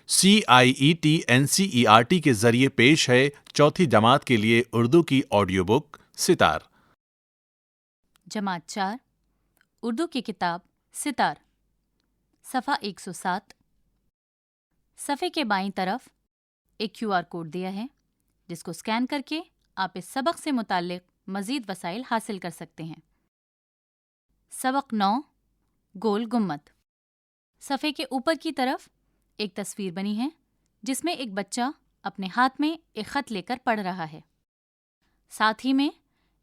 CIET NCERT کے ذریعے پیش ہے چوتھی جماعت کے لیے اردو کی آڈیو بک ستار۔ جماعت 4 اردو کی کتاب ستار، صفحہ 107۔ صفحے کے بائیں طرف ایک QR کوڈ دیا ہے جس کو اسکین کر کے آپ اس سبق سے متعلق مزید وسائل حاصل کر سکتے ہیں۔ سبق 9 گول گنبد۔ صفحے کے اوپر کی طرف ایک تصویر بنی ہے جس میں ایک بچہ اپنے ہاتھ میں ایک خط لے کر پڑھ رہا ہے۔ ساتھ ہی میں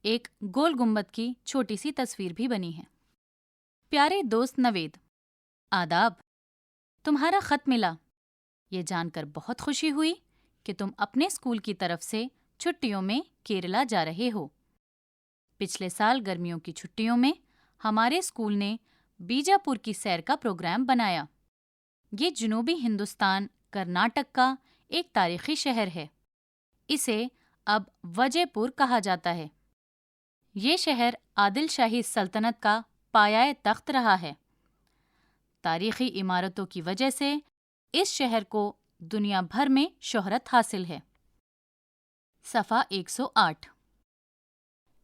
ایک گول گنبد کی چھوٹی سی تصویر بھی بنی ہے۔ پیارے دوست نوید، آداب! تمہارا خط ملا۔ یہ جان کر بہت خوشی ہوئی کہ تم اپنے اسکول کی طرف سے چھٹیوں میں کیرلا جا رہے ہو۔ پچھلے سال گرمیوں کی چھٹیوں میں ہمارے اسکول نے بیجاپور کی سیر کا پروگرام بنایا۔ یہ جنوبی ہندوستان کرناٹک کا ایک تاریخی شہر ہے۔ اسے اب وجے پور کہا جاتا ہے۔ یہ شہر عادل شاہی سلطنت کا پایۂ تخت رہا ہے۔ تاریخی عمارتوں کی وجہ سے اس شہر کو دنیا بھر میں شہرت حاصل ہے۔ صفحہ 108۔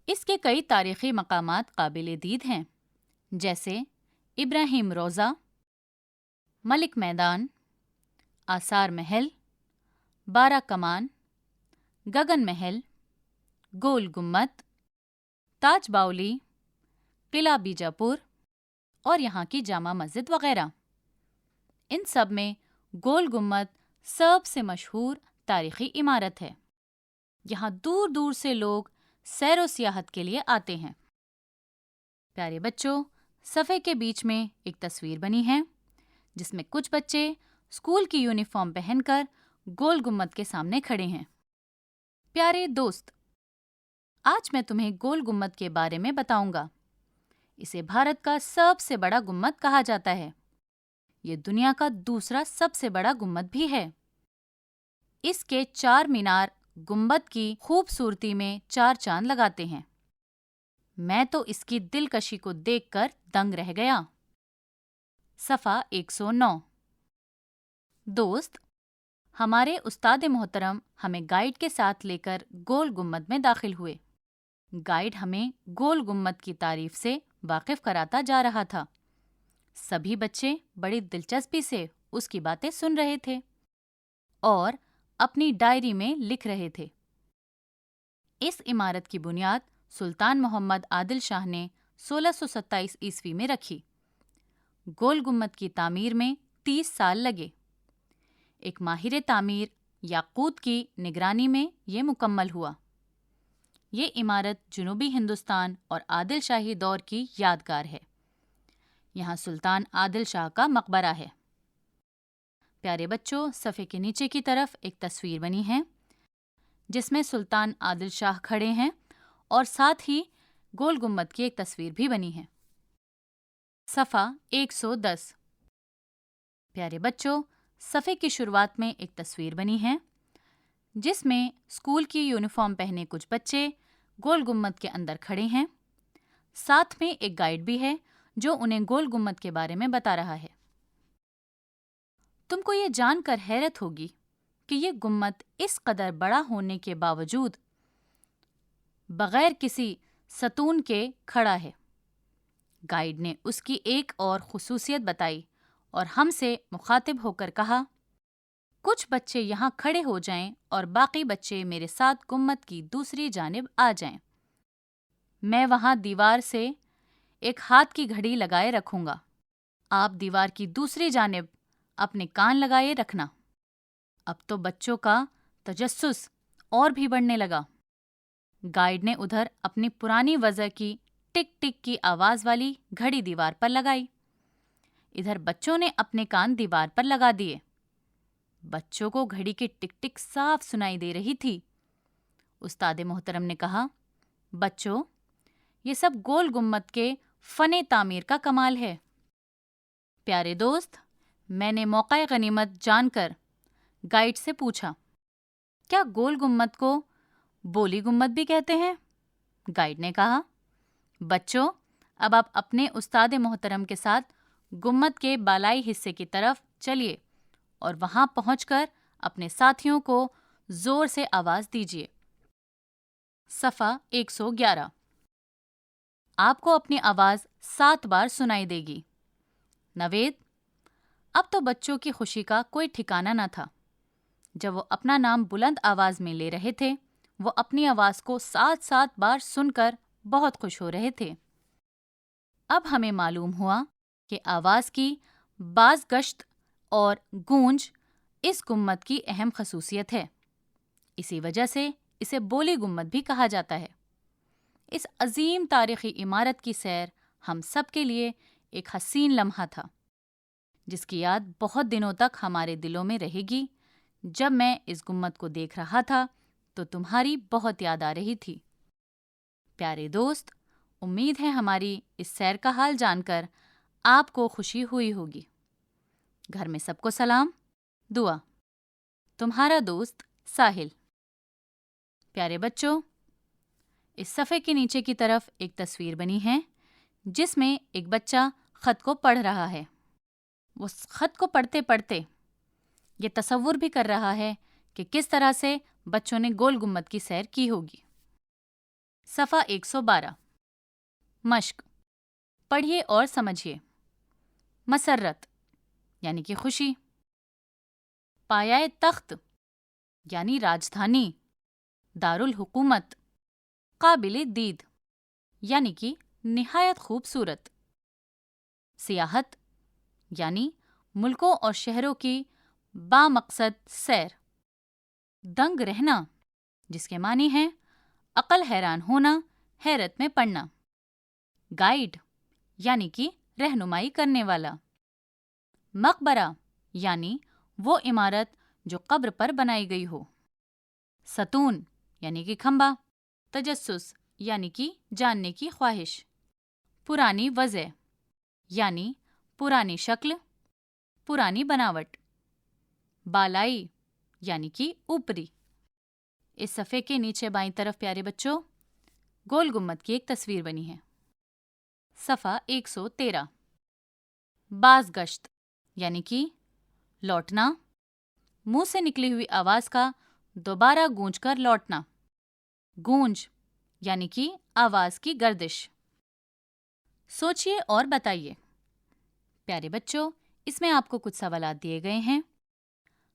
اس کے کئی تاریخی مقامات قابل دید ہیں، جیسے ابراہیم روضہ، ملک میدان، آثار محل، بارہ کمان، گگن محل، گول گنبد، تاج باؤلی، قلعہ بیجاپور اور یہاں کی جامع مسجد وغیرہ۔ ان سب میں گول گنبد سب سے مشہور تاریخی عمارت ہے۔ یہاں دور دور سے لوگ سیر و سیاحت کے لیے آتے ہیں۔ پیارے بچوں، صفحے کے بیچ میں ایک تصویر بنی ہے جس میں کچھ بچے اسکول کی یونیفارم پہن کر گول گنبد کے سامنے کھڑے ہیں۔ پیارے دوست، آج میں تمہیں گول گنبد کے بارے میں بتاؤں گا۔ اسے بھارت کا سب سے بڑا گنبد کہا جاتا ہے۔ یہ دنیا کا دوسرا سب سے بڑا گنبد بھی ہے۔ اس کے 4 مینار گنبد کی خوبصورتی میں 4 چاند لگاتے ہیں۔ میں تو اس کی دلکشی کو دیکھ کر دنگ رہ گیا۔ صفحہ 109۔ دوست، ہمارے استاد محترم ہمیں گائیڈ کے ساتھ لے کر گول گنبد میں داخل ہوئے۔ گائیڈ ہمیں گول گنبد کی تعریف سے واقف کراتا جا رہا تھا۔ سبھی بچے بڑی دلچسپی سے اس کی باتیں سن رہے تھے اور اپنی ڈائری میں لکھ رہے تھے۔ اس عمارت کی بنیاد سلطان محمد عادل شاہ نے 1627 میں رکھی۔ گول گنبد کی تعمیر میں 30 سال لگے۔ ایک ماہر تعمیر یاقوت کی نگرانی میں یہ مکمل ہوا۔ یہ عمارت جنوبی ہندوستان اور عادل شاہی دور کی یادگار ہے۔ یہاں سلطان عادل شاہ کا مقبرہ ہے۔ پیارے بچوں، صفحے کے نیچے کی طرف ایک تصویر بنی ہے جس میں سلطان عادل شاہ کھڑے ہیں اور ساتھ ہی گول گنبد کی ایک تصویر بھی بنی ہے۔ صفحہ 110۔ پیارے بچوں، صفحے کی شروعات میں ایک تصویر بنی ہے جس میں اسکول کی یونیفارم پہنے کچھ بچے گول گنبد کے اندر کھڑے ہیں۔ ساتھ میں ایک گائیڈ بھی ہے جو انہیں گول گنبد کے بارے میں بتا رہا ہے۔ تم کو یہ جان کر حیرت ہوگی کہ یہ گنبد اس قدر بڑا ہونے کے باوجود بغیر کسی ستون کے کھڑا ہے۔ گائیڈ نے اس کی ایک اور خصوصیت بتائی اور ہم سے مخاطب ہو کر کہا، کچھ بچے یہاں کھڑے ہو جائیں اور باقی بچے میرے ساتھ گنبد کی دوسری جانب آ جائیں۔ میں وہاں دیوار سے ایک ہاتھ کی گھڑی لگائے رکھوں گا۔ آپ دیوار کی دوسری جانب اپنے کان لگائے رکھنا۔ اب تو بچوں کا تجسس اور بھی بڑھنے لگا۔ گائیڈ نے ادھر اپنی پرانی وضع کی ٹک ٹک کی آواز والی گھڑی دیوار پر لگائی۔ ادھر بچوں نے اپنے کان دیوار پر لگا دیے۔ بچوں کو گھڑی کی ٹک ٹک صاف سنائی دے رہی تھی۔ استاد محترم نے کہا، بچوں، یہ سب گول گنبد کے فن تعمیر کا کمال ہے۔ پیارے دوست، میں نے موقع غنیمت جان کر گائیڈ سے پوچھا، کیا گول گنبد کو بولی گنبد بھی کہتے ہیں؟ گائیڈ نے کہا، بچوں، اب آپ اپنے استاد محترم کے ساتھ گنبد کے بالائی حصے کی طرف چلیے اور وہاں پہنچ کر اپنے ساتھیوں کو زور سے آواز دیجیے۔ صفحہ 111۔ آپ کو اپنی آواز 7 بار سنائی دے گی۔ نوید، اب تو بچوں کی خوشی کا کوئی ٹھکانہ نہ تھا۔ جب وہ اپنا نام بلند آواز میں لے رہے تھے، وہ اپنی آواز کو 7 بار سن کر بہت خوش ہو رہے تھے۔ اب ہمیں معلوم ہوا کہ آواز کی باز گشت اور گونج اس گنبد کی اہم خصوصیت ہے۔ اسی وجہ سے اسے بولی گنبد بھی کہا جاتا ہے۔ اس عظیم تاریخی عمارت کی سیر ہم سب کے لیے ایک حسین لمحہ تھا، جس کی یاد بہت دنوں تک ہمارے دلوں میں رہے گی۔ جب میں اس گنبد کو دیکھ رہا تھا تو تمہاری بہت یاد آ رہی تھی۔ پیارے دوست، امید ہے ہماری اس سیر کا حال جان کر آپ کو خوشی ہوئی ہوگی۔ گھر میں سب کو سلام، دعا۔ تمہارا دوست ساحل۔ پیارے بچوں، اس صفحے کے نیچے کی طرف ایک تصویر بنی ہے جس میں ایک بچہ خط کو پڑھ رہا ہے۔ وہ خط کو پڑھتے پڑھتے یہ تصور بھی کر رہا ہے کہ کس طرح سے بچوں نے گول گنبد کی سیر کی ہوگی۔ صفحہ 112۔ مشق۔ پڑھیے اور سمجھیے۔ مسرت یعنی کہ خوشی۔ پایۂ تخت یعنی راجدھانی، دارالحکومت۔ قابل دید یعنی کہ نہایت خوبصورت۔ سیاحت یعنی ملکوں اور شہروں کی بامقصد سیر۔ دنگ رہنا، جس کے معنی ہیں عقل حیران ہونا، حیرت میں پڑنا۔ گائیڈ یعنی کہ رہنمائی کرنے والا۔ مقبرہ یعنی وہ عمارت جو قبر پر بنائی گئی ہو۔ ستون یعنی کہ کھمبا۔ تجسس یعنی کہ جاننے کی خواہش۔ پرانی وضع یعنی پرانی شکل، پرانی بناوٹ۔ بالائی یعنی کہ اوپری۔ اس صفحے کے نیچے بائیں طرف پیارے بچوں گول گنبد کی ایک تصویر بنی ہے۔ صفحہ 113۔ باز گشت یعنی کہ لوٹنا، منہ سے نکلی ہوئی آواز کا دوبارہ گونج کر لوٹنا۔ گونج یعنی کہ آواز کی گردش۔ سوچئے اور بتائیے۔ پیارے بچوں، اس میں آپ کو کچھ سوالات دیے گئے ہیں۔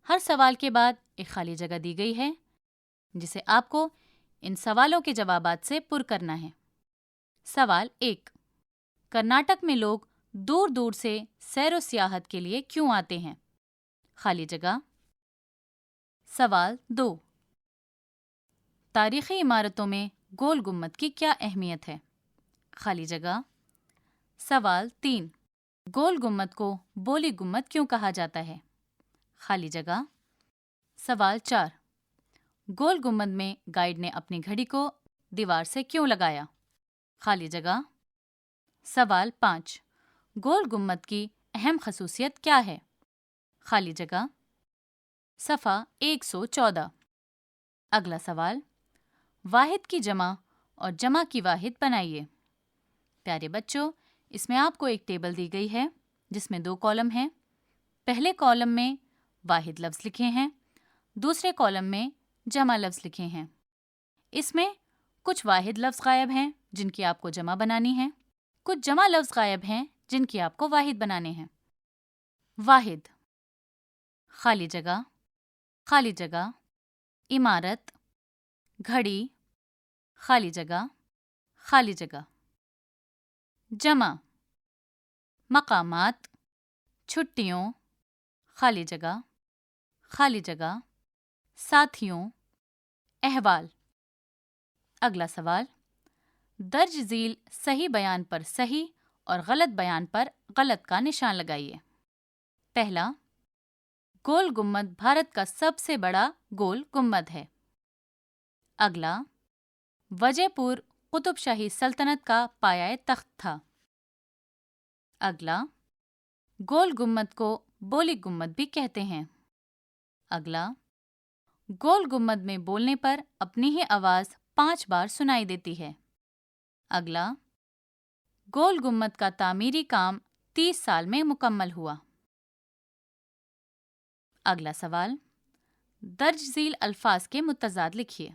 ہر سوال کے بعد ایک خالی جگہ دی گئی ہے جسے آپ کو ان سوالوں کے جوابات سے پر کرنا ہے۔ سوال 1۔ کرناٹک میں لوگ دور دور سے سیر و سیاحت کے لیے کیوں آتے ہیں؟ خالی جگہ۔ سوال 2۔ تاریخی عمارتوں میں گول گنبد کی کیا اہمیت ہے؟ خالی جگہ۔ سوال 3۔ گول گنبد کو بولی گنبد کیوں کہا جاتا ہے؟ خالی جگہ۔ سوال 4۔ گول گنبد میں گائیڈ نے اپنی گھڑی کو دیوار سے کیوں لگایا؟ خالی جگہ۔ سوال 5۔ گول گنبد کی اہم خصوصیت کیا ہے؟ خالی جگہ۔ صفحہ 114۔ اگلا سوال، واحد کی جمع اور جمع کی واحد بنائیے۔ پیارے بچوں، اس میں آپ کو ایک ٹیبل دی گئی ہے جس میں 2 کالم ہیں۔ پہلے کالم میں واحد لفظ لکھے ہیں، دوسرے کالم میں جمع لفظ لکھے ہیں۔ اس میں کچھ واحد لفظ غائب ہیں جن کی آپ کو جمع بنانی ہے، کچھ جمع لفظ غائب ہیں جن کی آپ کو واحد بنانے ہیں۔ واحد، خالی جگہ، خالی جگہ، عمارت، گھڑی، خالی جگہ، خالی جگہ۔ جمع، مقامات، چھٹیوں، خالی جگہ، خالی جگہ، ساتھیوں، احوال۔ اگلا سوال، درج ذیل صحیح بیان پر صحیح اور غلط بیان پر غلط کا نشان لگائیے۔ پہلا، گول گنبد بھارت کا سب سے بڑا گول گنبد ہے۔ اگلا، وجے پور قطب شاہی سلطنت کا پایۂ تخت تھا۔ اگلا، گول گنبد کو بولی گنبد بھی کہتے ہیں۔ اگلا، گول گنبد میں بولنے پر اپنی ہی آواز 5 بار سنائی دیتی ہے۔ اگلا، گول گنبد کا تعمیری کام 30 سال میں مکمل ہوا۔ اگلا سوال، درج ذیل الفاظ کے متضاد لکھیے۔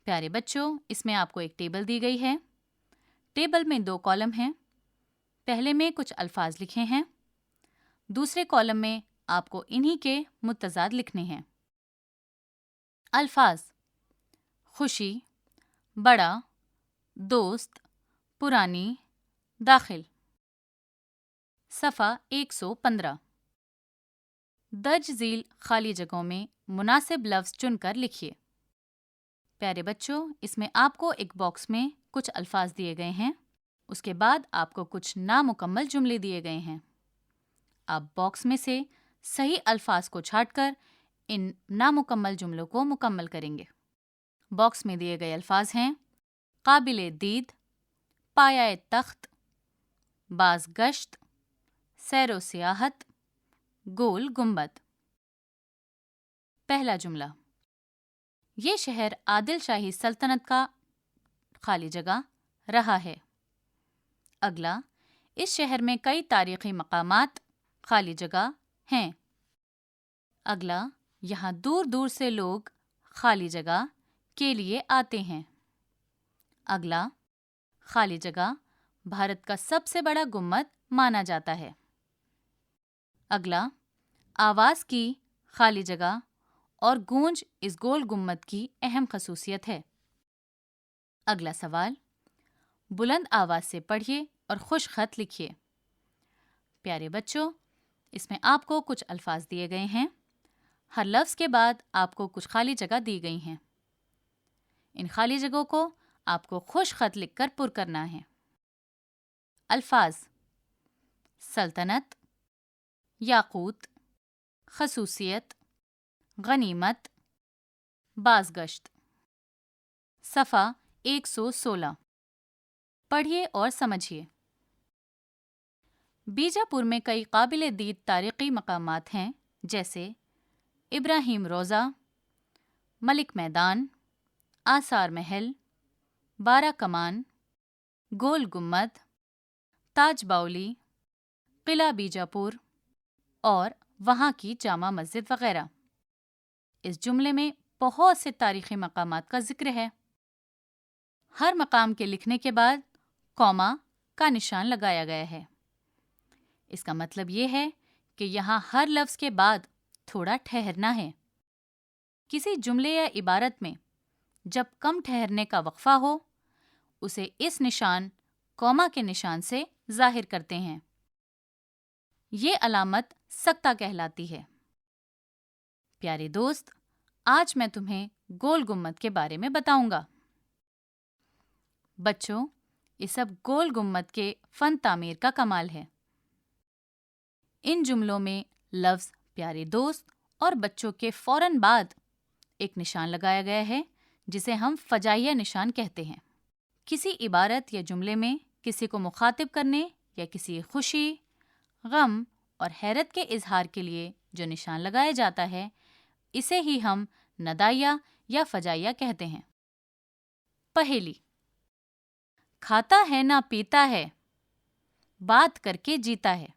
پیارے بچوں، اس میں آپ کو ایک ٹیبل دی گئی ہے۔ ٹیبل میں 2 کالم ہیں۔ پہلے میں کچھ الفاظ لکھے ہیں، دوسرے کالم میں آپ کو انہی کے متضاد لکھنے ہیں۔ الفاظ: خوشی، بڑا، دوست، پرانی، داخل۔ صفحہ 115۔ درج ذیل خالی جگہوں میں مناسب لفظ چن کر لکھیے۔ پیارے بچوں، اس میں آپ کو ایک باکس میں کچھ الفاظ دیے گئے ہیں، اس کے بعد آپ کو کچھ نامکمل جملے دیے گئے ہیں۔ آپ باکس میں سے صحیح الفاظ کو چھانٹ کر ان نامکمل جملوں کو مکمل کریں گے۔ باکس میں دیے گئے الفاظ ہیں: قابل دید، پایہ تخت، باز گشت، سیر و سیاحت، گول گنبد۔ پہلا جملہ، یہ شہر عادل شاہی سلطنت کا خالی جگہ رہا ہے۔ اگلا، اس شہر میں کئی تاریخی مقامات خالی جگہ ہیں۔ اگلا، یہاں دور دور سے لوگ خالی جگہ کے لیے آتے ہیں۔ اگلا، خالی جگہ بھارت کا سب سے بڑا گنبد مانا جاتا ہے۔ اگلا، آواز کی خالی جگہ اور گونج اس گول گنبد کی اہم خصوصیت ہے۔ اگلا سوال، بلند آواز سے پڑھیے اور خوش خط لکھیے۔ پیارے بچوں، اس میں آپ کو کچھ الفاظ دیے گئے ہیں۔ ہر لفظ کے بعد آپ کو کچھ خالی جگہ دی گئی ہیں۔ ان خالی جگہوں کو آپ کو خوش خط لکھ کر پر کرنا ہے۔ الفاظ: سلطنت، یاقوت، خصوصیت، غنیمت، بازگشت۔ صفحہ 116۔ پڑھیے اور سمجھیے۔ بیجاپور میں کئی قابل دید تاریخی مقامات ہیں، جیسے ابراہیم روضہ، ملک میدان، آثار محل، بارہ کمان، گول گنبد، تاج باؤلی، قلعہ بیجاپور اور وہاں کی جامع مسجد وغیرہ۔ اس جملے میں بہت سے تاریخی مقامات کا ذکر ہے۔ ہر مقام کے لکھنے کے بعد کوما کا نشان لگایا گیا ہے۔ اس کا مطلب یہ ہے کہ یہاں ہر لفظ کے بعد تھوڑا ٹھہرنا ہے۔ کسی جملے یا عبارت میں جب کم ٹھہرنے کا وقفہ ہو، اسے اس نشان کوما کے نشان سے ظاہر کرتے ہیں۔ یہ علامت سکتہ کہلاتی ہے۔ پیارے دوست، آج میں تمہیں گول گنبد کے بارے میں بتاؤں گا۔ بچوں، یہ سب گول گنبد کے فن تعمیر کا کمال ہے۔ ان جملوں میں لفظ پیارے دوست اور بچوں کے فوراً بعد ایک نشان لگایا گیا ہے، جسے ہم فجائیہ نشان کہتے ہیں۔ کسی عبارت یا جملے میں کسی کو مخاطب کرنے یا کسی خوشی، غم اور حیرت کے اظہار کے لیے جو نشان لگایا جاتا ہے، اسے ہی ہم ندائیہ یا فجائیہ کہتے ہیں۔ پہیلی، کھاتا ہے نہ پیتا ہے، بات کر کے جیتا ہے۔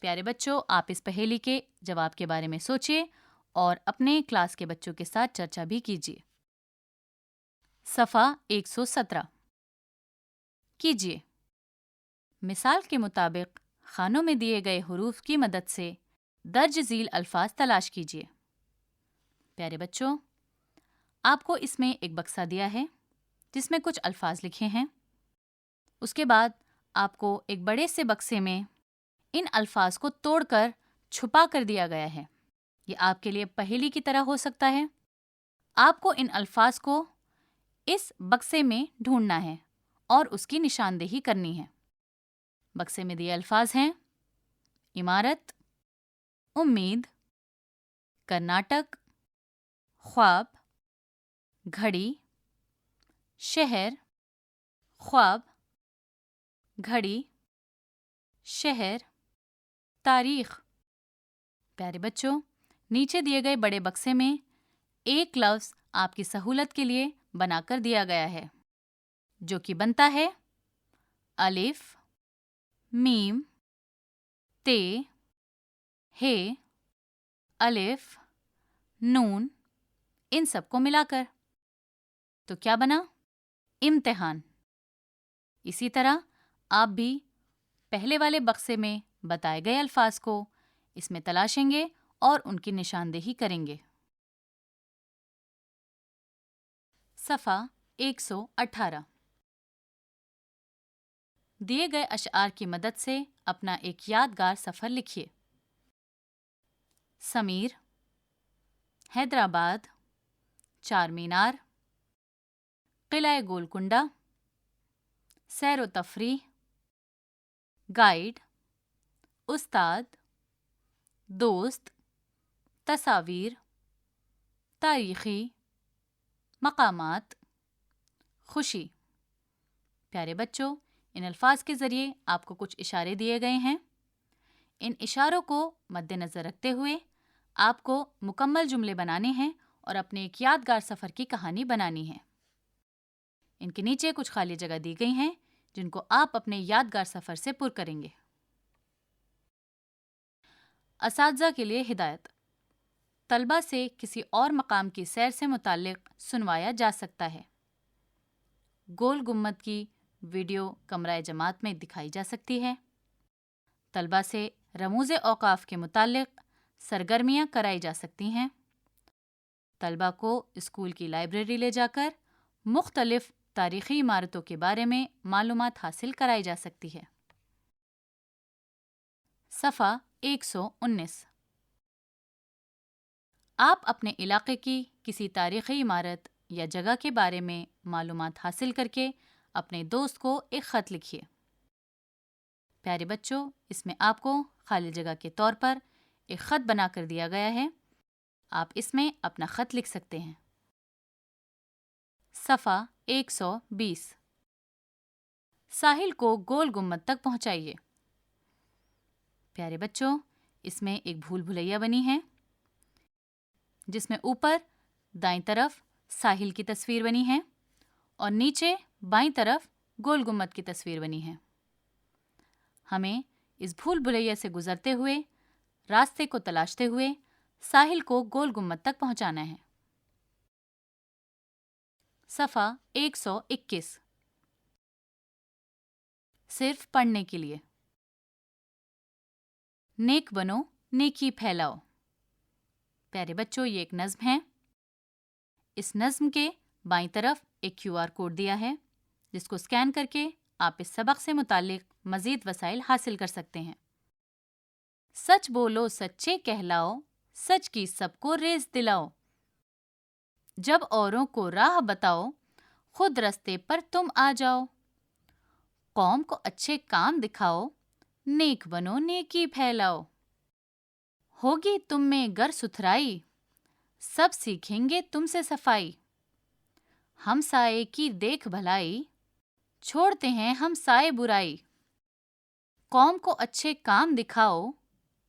پیارے بچوں، آپ اس پہیلی کے جواب کے بارے میں سوچیے اور اپنے کلاس کے بچوں کے ساتھ چرچا بھی کیجیے۔ صفحہ 117 کیجیے۔ مثال کے مطابق خانوں میں دیے گئے حروف کی مدد سے درج ذیل الفاظ تلاش کیجیے۔ پیارے بچوں، آپ کو اس میں ایک بکسہ دیا ہے جس میں کچھ الفاظ لکھے ہیں۔ اس کے بعد آپ کو ایک بڑے سے بکسے میں ان الفاظ کو توڑ کر چھپا کر دیا گیا ہے۔ یہ آپ کے لیے پہیلی کی طرح ہو سکتا ہے۔ آپ کو ان الفاظ کو اس بکسے میں ڈھونڈنا ہے اور اس کی نشاندہی کرنی ہے۔ بکسے میں دیے الفاظ ہیں: عمارت، امید، کرناٹک، خواب، گھڑی، شہر، خواب، گھڑی، شہر، تاریخ۔ پیارے بچوں، نیچے دیے گئے بڑے بکسے میں ایک لفظ آپ کی سہولت کے لیے بنا کر دیا گیا ہے، جو کہ بنتا ہے الف، میم، تے، ہے، الف، نون، ان سب کو ملا کر تو کیا بنا؟ امتحان۔ اسی طرح آپ بھی پہلے والے بکسے میں بتائے گئے الفاظ کو اس میں تلاشیں گے اور ان کی نشاندہی کریں گے۔ صفحہ 118۔ دیے گئے اشعار کی مدد سے اپنا ایک یادگار سفر لکھیے۔ سمیر، حیدرآباد، چار مینار، قلعہ گولکنڈہ، سیر و تفریح، گائیڈ، استاد، دوست، تصاویر، تاریخی، مقامات، خوشی۔ پیارے بچوں، ان الفاظ کے ذریعے آپ کو کچھ اشارے دیے گئے ہیں۔ ان اشاروں کو مد نظر رکھتے ہوئے آپ کو مکمل جملے بنانے ہیں اور اپنے ایک یادگار سفر کی کہانی بنانی ہے۔ ان کے نیچے کچھ خالی جگہ دی گئی ہیں جن کو آپ اپنے یادگار سفر سے پر کریں گے۔ اساتذہ کے لیے ہدایت۔ طلبہ سے کسی اور مقام کی سیر سے متعلق سنوایا جا سکتا ہے۔ گول گنبد کی ویڈیو کمرہ جماعت میں دکھائی جا سکتی ہے۔ طلبہ سے رموز اوقاف کے متعلق سرگرمیاں کرائی جا سکتی ہیں۔ طلبہ کو اسکول کی لائبریری لے جا کر مختلف تاریخی عمارتوں کے بارے میں معلومات حاصل کرائی جا سکتی ہے۔ صفحہ 119۔ آپ اپنے علاقے کی کسی تاریخی عمارت یا جگہ کے بارے میں معلومات حاصل کر کے اپنے دوست کو ایک خط لکھیے۔ پیارے بچوں، اس میں آپ کو خالی جگہ کے طور پر ایک خط بنا کر دیا گیا ہے۔ آپ اس میں اپنا خط لکھ سکتے ہیں۔ صفحہ 120۔ ساحل کو گول گنبد تک پہنچائیے۔ پیارے بچوں، اس میں ایک بھول بھلیا بنی ہے جس میں اوپر دائیں طرف ساحل کی تصویر بنی ہے اور نیچے بائیں طرف گول گنبد کی تصویر بنی ہے۔ ہمیں اس بھول بھلیا سے گزرتے ہوئے راستے کو تلاشتے ہوئے ساحل کو گول گنبد تک پہنچانا ہے۔ صفحہ 121۔ صرف پڑھنے کے لیے۔ نیک بنو، نیکی پھیلاؤ۔ پیارے بچوں، یہ ایک نظم ہے۔ اس نظم کے بائیں طرف ایک QR کوڈ دیا ہے جس کو اسکین کر کے آپ اس سبق سے متعلق مزید وسائل حاصل کر سکتے ہیں۔ سچ بولو، سچے کہلاؤ، سچ کی سب کو ریس دلاؤ۔ جب اوروں کو راہ بتاؤ، خود رستے پر تم آ جاؤ۔ قوم کو اچھے کام دکھاؤ، نیک بنو، نیکی پھیلاؤ۔ ہوگی تم میں گر ستھرائی، سب سیکھیں گے تم سے صفائی۔ ہم سائے کی دیکھ بھلائی، چھوڑتے ہیں ہم سائے برائی۔ قوم کو اچھے کام دکھاؤ،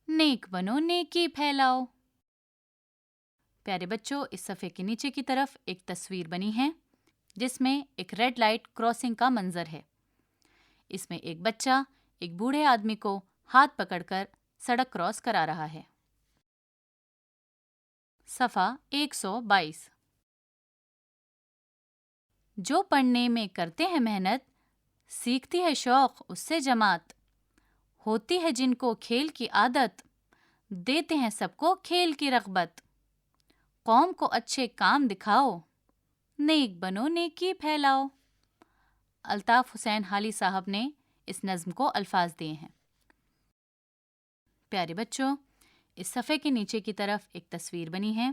نیک بنو، نیکی پھیلاؤ۔ پیارے بچوں، اس صفحے کے نیچے کی طرف ایک تصویر بنی ہے جس میں ایک ریڈ لائٹ کراسنگ کا منظر ہے۔ اس میں ایک بچہ ایک بوڑھے آدمی کو ہاتھ پکڑ کر سڑک کراس کرا رہا ہے۔ صفحہ 122۔ جو پڑھنے میں کرتے ہیں محنت، سیکھتی ہے شوق اس سے جماعت۔ ہوتی ہے جن کو کھیل کی عادت، دیتے ہیں سب کو کھیل کی رغبت۔ قوم کو اچھے کام دکھاؤ، نیک بنو، نیکی پھیلاؤ۔ الطاف حسین حالی صاحب نے اس نظم کو الفاظ دیے ہیں۔ پیارے بچوں، اس صفحے کے نیچے کی طرف ایک تصویر بنی ہے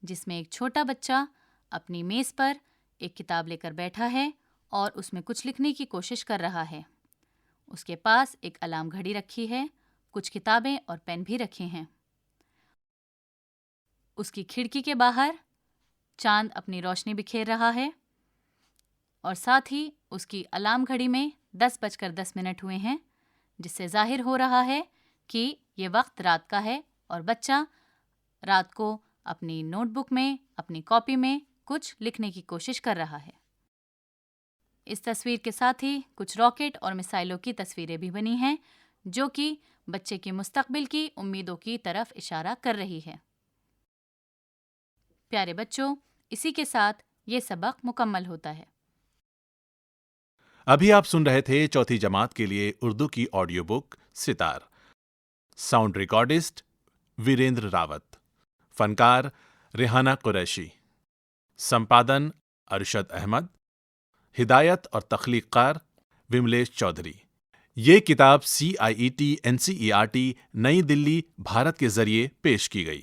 جس میں ایک چھوٹا بچہ اپنی میز پر ایک کتاب لے کر بیٹھا ہے اور اس میں کچھ لکھنے کی کوشش کر رہا ہے۔ اس کے پاس ایک الارم گھڑی رکھی ہے، کچھ کتابیں اور پین بھی رکھے ہیں۔ اس کی کھڑکی کے باہر چاند اپنی روشنی بکھیر رہا ہے اور ساتھ ہی اس کی الارم گھڑی میں 10:10 ہوئے ہیں، جس سے ظاہر ہو رہا ہے کہ یہ وقت رات کا ہے اور بچہ رات کو اپنی نوٹ بک میں، اپنی کاپی میں کچھ لکھنے کی کوشش کر رہا ہے۔ اس تصویر کے ساتھ ہی کچھ راکٹ اور میسائلوں کی تصویریں بھی بنی ہیں جو کہ بچے کے مستقبل کی امیدوں کی طرف اشارہ کر رہی ہے۔ پیارے بچوں، اسی کے ساتھ یہ سبق مکمل ہوتا ہے۔ ابھی آپ سن رہے تھے چوتھی جماعت کے لیے اردو کی آڈیو بک ستار۔ ساؤنڈ ریکارڈسٹ ویریندر راوت، فنکار ریحانہ قریشی، سمپادن ارشد احمد، ہدایت اور تخلیق کار وملیش چودھری۔ یہ کتاب CIET NCERT نئی دلی، بھارت کے ذریعے پیش کی گئی۔